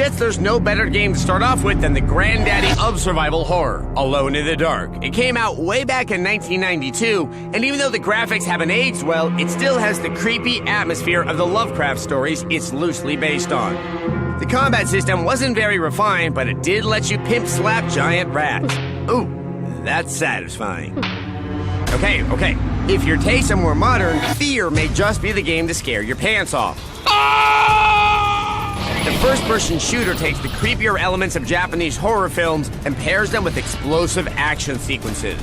guess there's no better game to start off with than the granddaddy of survival horror, Alone in the Dark. It came out way back in 1992, and even though the graphics haven't aged well, it still has the creepy atmosphere of the Lovecraft stories it's loosely based on. The combat system wasn't very refined, but it did let you pimp slap giant rats. Ooh, that's satisfying. Okay. If your tastes are more modern, Fear may just be the game to scare your pants off. The first-person shooter takes the creepier elements of Japanese horror films and pairs them with explosive action sequences.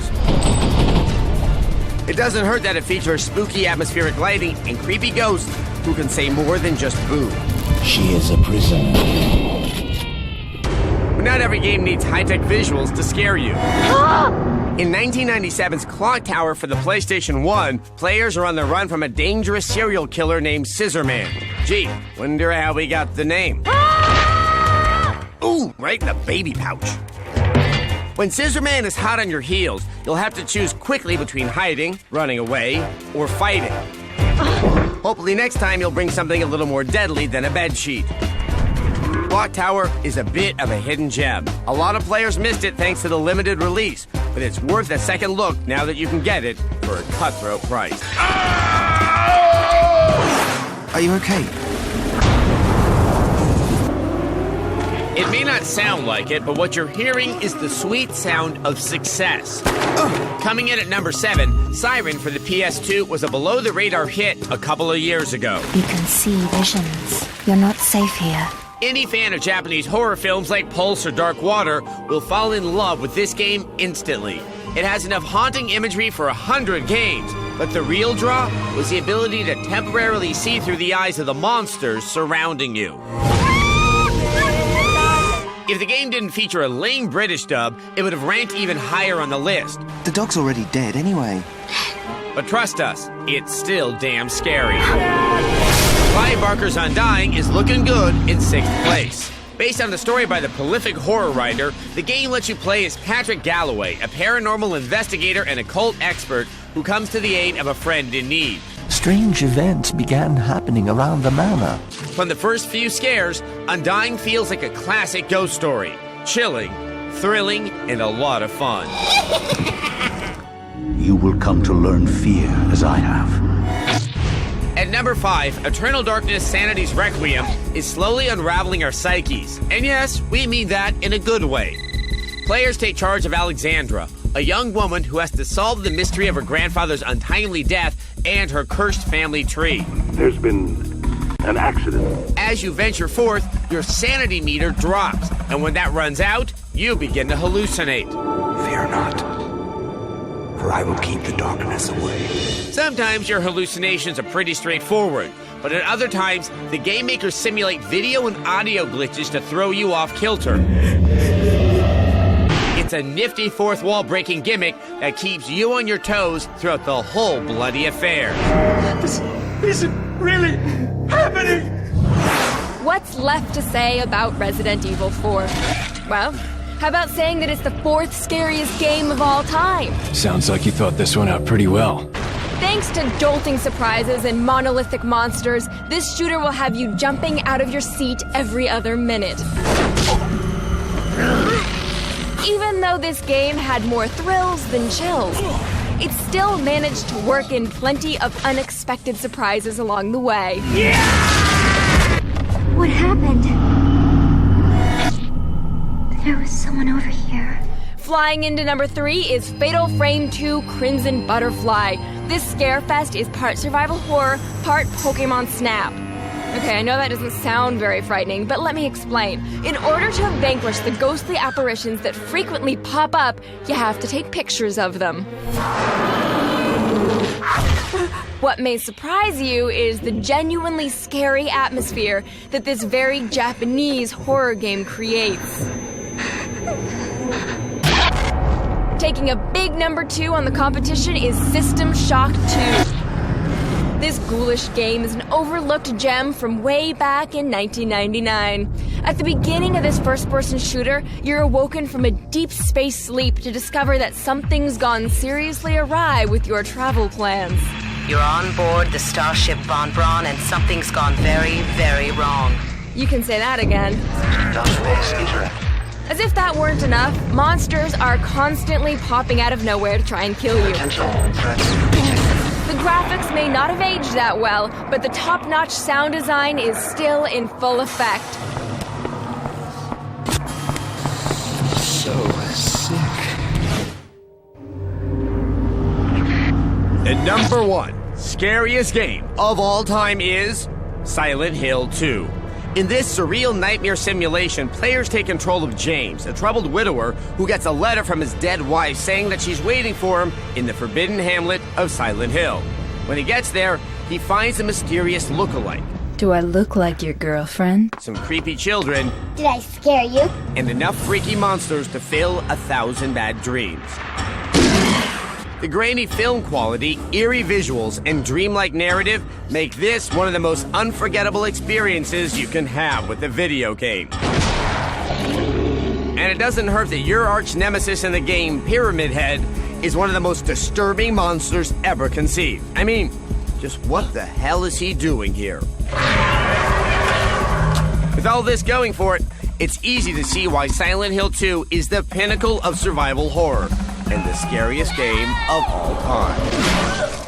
It doesn't hurt that it features spooky atmospheric lighting and creepy ghosts who can say more than just boo. She is a prisoner. But not every game needs high-tech visuals to scare you. In 1997's Clock Tower for the PlayStation 1, players are on the run from a dangerous serial killer named Scissorman. Gee, wonder how we got the name. Ooh, right in the baby pouch. When Scissorman is hot on your heels, you'll have to choose quickly between hiding, running away, or fighting. Hopefully next time you'll bring something a little more deadly than a bedsheet. Clock Tower is a bit of a hidden gem. A lot of players missed it thanks to the limited release, but it's worth a second look now that you can get it for a cutthroat price. Are you okay? It may not sound like it, but what you're hearing is the sweet sound of success. Coming in at number 7, Siren for the PS2 was a below-the-radar hit a couple of years ago. You can see visions. You're not safe here. Any fan of Japanese horror films like Pulse or Dark Water will fall in love with this game instantly. It has enough haunting imagery for 100 games, but the real draw was the ability to temporarily see through the eyes of the monsters surrounding you. If the game didn't feature a lame British dub, it would have ranked even higher on the list. The dog's already dead anyway. But trust us, it's still damn scary. Clive Barker's Undying is looking good in 6th place. Based on the story by the prolific horror writer, the game lets you play as Patrick Galloway, a paranormal investigator and occult expert who comes to the aid of a friend in need. Strange events began happening around the manor. From the first few scares, Undying feels like a classic ghost story. Chilling, thrilling, and a lot of fun. You will come to learn fear as I have. At number 5, Eternal Darkness Sanity's Requiem is slowly unraveling our psyches. And yes, we mean that in a good way. Players take charge of Alexandra, a young woman who has to solve the mystery of her grandfather's untimely death and her cursed family tree. There's been an accident. As you venture forth, your sanity meter drops, and when that runs out, you begin to hallucinate. Fear not, for I will keep the darkness away. Sometimes your hallucinations are pretty straightforward, but at other times, the game makers simulate video and audio glitches to throw you off kilter. It's a nifty fourth wall breaking gimmick that keeps you on your toes throughout the whole bloody affair. This isn't really happening! What's left to say about Resident Evil 4? Well, how about saying that it's the 4th scariest game of all time? Sounds like you thought this one out pretty well. Thanks to jolting surprises and monolithic monsters, this shooter will have you jumping out of your seat every other minute. Even though this game had more thrills than chills, it still managed to work in plenty of unexpected surprises along the way. What happened? There was someone over here. Flying into number 3 is Fatal Frame 2 Crimson Butterfly. This scarefest is part survival horror, part Pokemon Snap. Okay, I know that doesn't sound very frightening, but let me explain. In order to vanquish the ghostly apparitions that frequently pop up, you have to take pictures of them. What may surprise you is the genuinely scary atmosphere that this very Japanese horror game creates. Taking a big number 2 on the competition is System Shock 2. This ghoulish game is an overlooked gem from way back in 1999. At the beginning of this first-person shooter, you're awoken from a deep space sleep to discover that something's gone seriously awry with your travel plans. You're on board the Starship Von Braun and something's gone very, very wrong. You can say that again. As if that weren't enough, monsters are constantly popping out of nowhere to try and kill you. The graphics may not have aged that well, but the top-notch sound design is still in full effect. So sick. The number one scariest game of all time is Silent Hill 2. In this surreal nightmare simulation, players take control of James, a troubled widower who gets a letter from his dead wife saying that she's waiting for him in the forbidden hamlet of Silent Hill. When he gets there, he finds a mysterious look-alike. Do I look like your girlfriend? Some creepy children. Did I scare you? And enough freaky monsters to fill 1,000 bad dreams. The grainy film quality, eerie visuals, and dreamlike narrative make this one of the most unforgettable experiences you can have with a video game. And it doesn't hurt that your arch nemesis in the game, Pyramid Head, is one of the most disturbing monsters ever conceived. I mean, just what the hell is he doing here? With all this going for it, it's easy to see why Silent Hill 2 is the pinnacle of survival horror and the scariest game of all time.